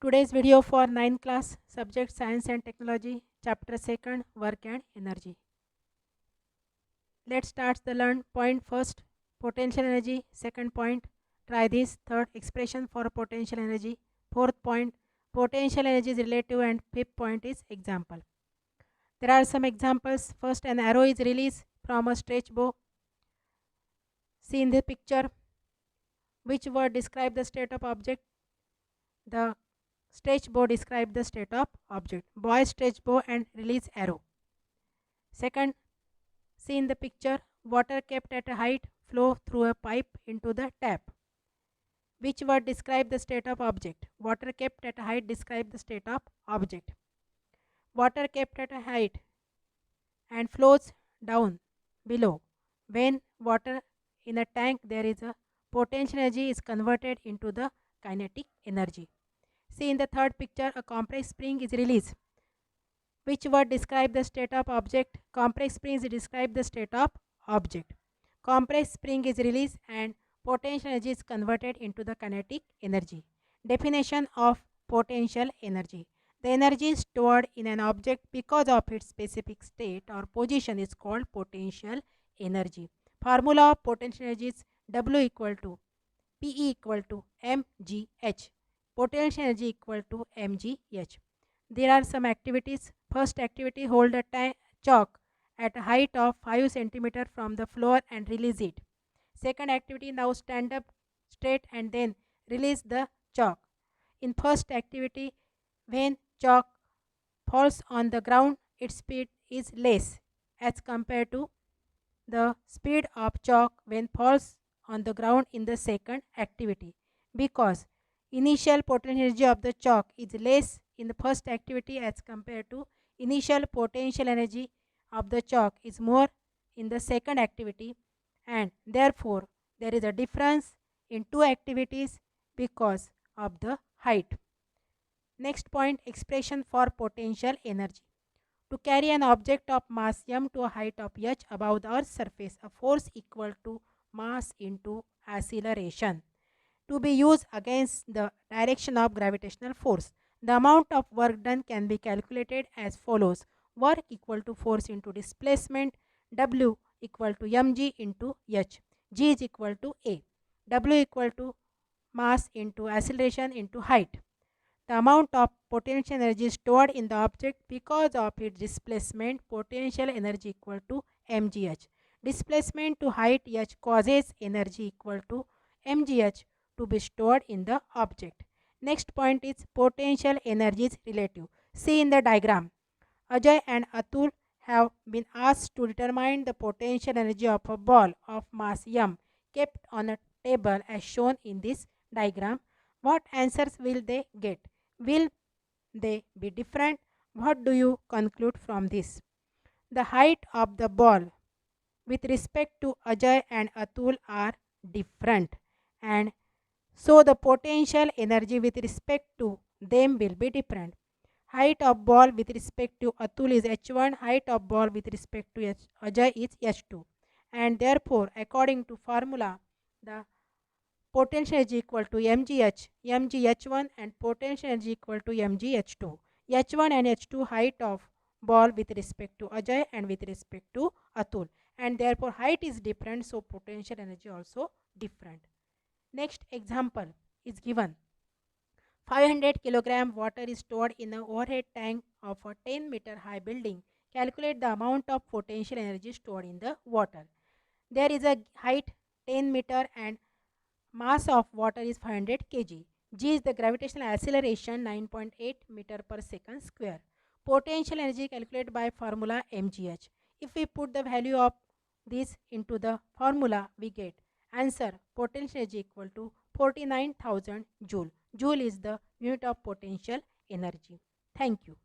Today's video for 9th class, subject Science and Technology, chapter 2nd, Work and Energy. Let's start the learn point first, potential energy. Second point, try this. Third, expression for potential energy. Fourth point, potential energy is relative, and fifth point is example. There are some examples. First, an arrow is released from a stretch bow. See in the picture, which word describe the state of object? The stretch bow describe the state of object. Boy stretch bow and release arrow. Second, see in the picture, water kept at a height flow through a pipe into the tap. Which word describe the state of object? Water kept at a height describe the state of object. Water kept at a height and flows down below. When water in a tank, there is a potential energy is converted into the kinetic energy. See in the third picture, a compressed spring is released. Which word describe the state of object? Compressed spring describe the state of object. Compressed spring is released and potential energy is converted into the kinetic energy. Definition of potential energy. The energy stored in an object because of its specific state or position is called potential energy. Formula of potential energy is W equal to P equal to mgh. Potential energy equal to mgh. There are some activities. First activity, hold a chalk at a height of 5 cm from the floor and release it. Second activity, now stand up straight and then release the chalk. In first activity, when chalk falls on the ground, its speed is less as compared to the speed of chalk when falls on the ground in the second activity, because initial potential energy of the chalk is less in the first activity as compared to initial potential energy of the chalk is more in the second activity, and therefore there is a difference in two activities because of the height. Next point, expression for potential energy. To carry an object of mass m to a height of h above the earth's surface, a force equal to mass into acceleration to be used against the direction of gravitational force. The amount of work done can be calculated as follows. Work equal to force into displacement, W equal to mg into h. G is equal to A. W equal to mass into acceleration into height. The amount of potential energy stored in the object because of its displacement, potential energy equal to mgh. Displacement to height h causes energy equal to mgh to be stored in the object. Next point is potential energy is relative. See in the diagram, Ajay and Atul have been asked to determine the potential energy of a ball of mass m kept on a table as shown in this diagram. What answers will they get? Will they be different? What do you conclude from this? The height of the ball with respect to Ajay and Atul are different, and so the potential energy with respect to them will be different. Height of ball with respect to Atul is h1, height of ball with respect to Ajay is h2, and therefore according to formula, the potential energy equal to mgh, mgh1 and potential energy equal to mgh2. h1 and h2 height of ball with respect to Ajay and with respect to Atul, and therefore height is different, so potential energy also different. Next example is given. 500 kilogram water is stored in an overhead tank of a 10-meter high building. Calculate the amount of potential energy stored in the water. There is a height 10 meter and mass of water is 500 kg. G is the gravitational acceleration 9.8 meter per second square. Potential energy calculated by formula mgh. If we put the value of this into the formula, we get answer potential energy equal to 49,000 joule. Joule is the unit of potential energy. Thank you.